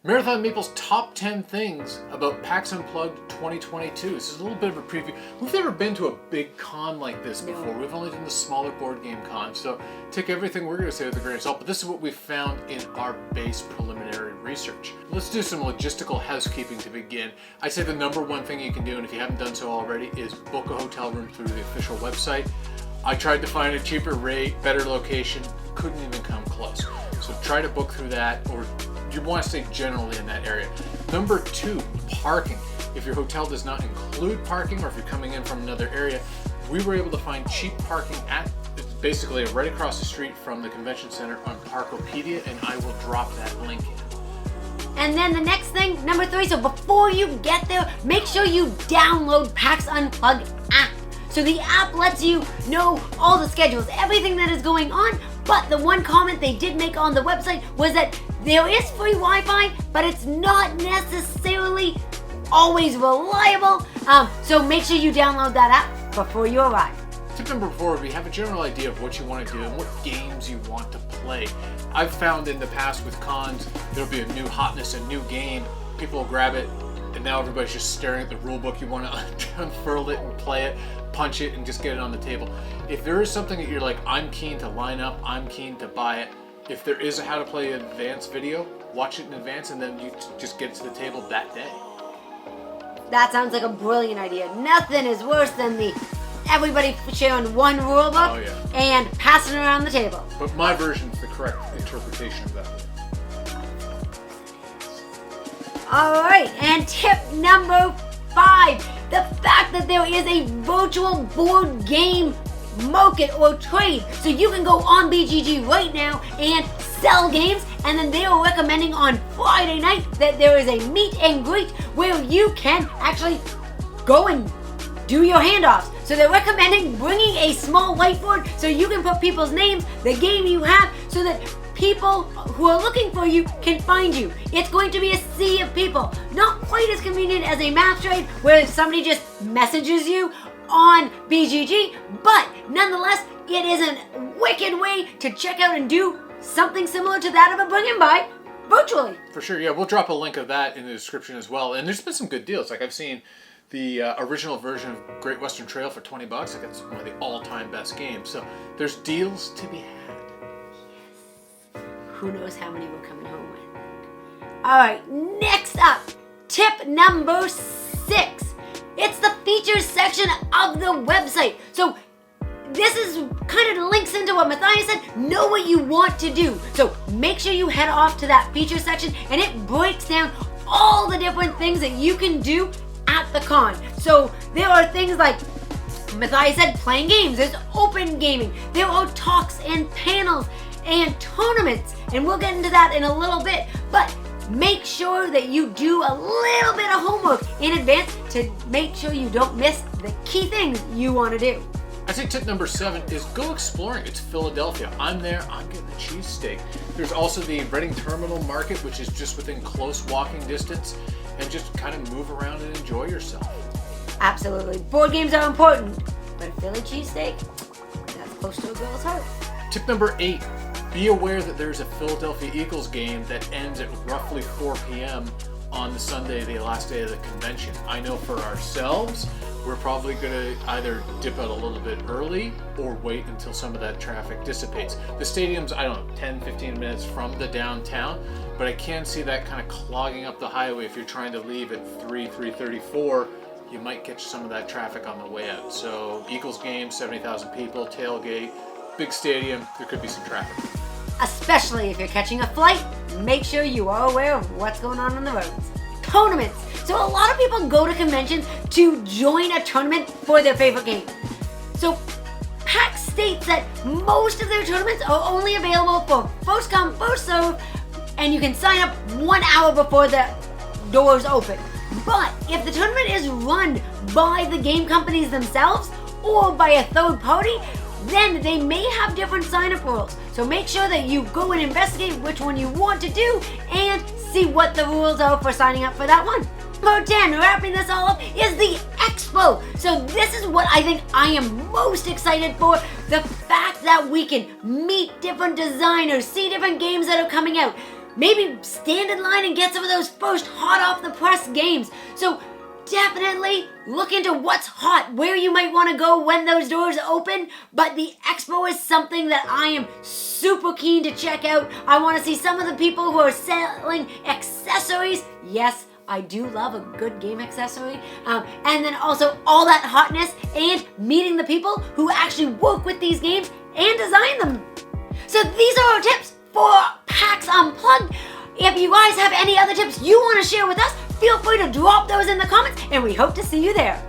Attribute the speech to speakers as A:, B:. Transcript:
A: Marathon Maple's top 10 things about PAX Unplugged 2022. This is a little bit of a preview. We've never been to a big con like this before. We've only done the smaller board game cons, so take everything we're going to say with a grain of salt, but this is what we found in our base preliminary research. Let's do some logistical housekeeping to begin. I say the number one thing you can do, and if you haven't done so already, is book a hotel room through the official website. I tried to find a cheaper rate, better location, couldn't even come close. So try to book through that, or you want to stay generally in that area. Number two, parking. If your hotel does not include parking, or if you're coming in from another area, we were able to find cheap parking it's basically right across the street from the convention center on Parkopedia, and I will drop that link in.
B: And then the next thing, number three, so before you get there, make sure you download PAX Unplugged app. So the app lets you know all the schedules, everything that is going on. But the one comment they did make on the website was that there is free Wi-Fi, but it's not necessarily always reliable. So make sure you download that app before you arrive.
A: Tip number four, we have a general idea of what you want to do and what games you want to play. I've found in the past with cons, there'll be a new hotness, a new game, people will grab it, and now everybody's just staring at the rule book. You want to unfurl it and play it, punch it, and just get it on the table. If there is something that you're like, I'm keen to line up, I'm keen to buy it, if there is a how to play advanced video, watch it in advance, and then you just get to the table that day.
B: That sounds like a brilliant idea. Nothing is worse than everybody sharing one rule book and passing it around the table.
A: But my version is the correct interpretation of that.
B: All right, and tip number 5, the fact that there is a virtual board game market or trade. So you can go on BGG right now and sell games, and then they are recommending on Friday night that there is a meet and greet where you can actually go and do your handoffs. So they're recommending bringing a small whiteboard so you can put people's names, the game you have, so that people who are looking for you can find you. It's going to be a sea of people. Not quite as convenient as a map trade where somebody just messages you on BGG, but nonetheless, it is a wicked way to check out and do something similar to that of a bring and buy virtually.
A: For sure, yeah, we'll drop a link of that in the description as well. And there's been some good deals. Like I've seen the original version of Great Western Trail for $20. Like it's one of the all-time best games. So there's deals to be had.
B: Who knows how many we're coming home with. All right, next up, tip number 6. It's the features section of the website. So this is kind of links into what Matthias said. Know what you want to do. So make sure you head off to that features section, and it breaks down all the different things that you can do at the con. So there are things like Matthias said, playing games. There's open gaming. There are talks and panels and tournaments, and we'll get into that in a little bit, but make sure that you do a little bit of homework in advance to make sure you don't miss the key things you want to do.
A: I think tip number 7 is go exploring. It's Philadelphia. I'm there, I'm getting a cheesesteak. There's also the Reading Terminal Market, which is just within close walking distance, and just kind of move around and enjoy yourself.
B: Absolutely. Board games are important, but a Philly cheesesteak, that's close to a girl's heart.
A: Tip number 8, be aware that there's a Philadelphia Eagles game that ends at roughly 4 p.m. on the Sunday, the last day of the convention. I know for ourselves, we're probably going to either dip out a little bit early or wait until some of that traffic dissipates. The stadium's, 10, 15 minutes from the downtown, but I can see that kind of clogging up the highway. If you're trying to leave at 3:34, you might catch some of that traffic on the way out. So Eagles game, 70,000 people, tailgate, big stadium, there could be some traffic.
B: Especially if you're catching a flight, make sure you are aware of what's going on the roads. Tournaments. So a lot of people go to conventions to join a tournament for their favorite game. So PAX states that most of their tournaments are only available for first come, first serve, and you can sign up 1 hour before the doors open. But if the tournament is run by the game companies themselves or by a third party, then they may have different sign-up rules. So make sure that you go and investigate which one you want to do and see what the rules are for signing up for that one. Number 10, wrapping this all up, is the expo. So this is what I think I am most excited for. The fact that we can meet different designers, see different games that are coming out. maybe stand in line and get some of those first hot off the press games. So definitely look into what's hot, where you might want to go when those doors open. But the expo is something that I am super keen to check out. I want to see some of the people who are selling accessories. Yes, I do love a good game accessory. And then also all that hotness and meeting the people who actually work with these games and design them. So these are our tips for PAX Unplugged. If you guys have any other tips you want to share with us, feel free to drop those in the comments, and we hope to see you there.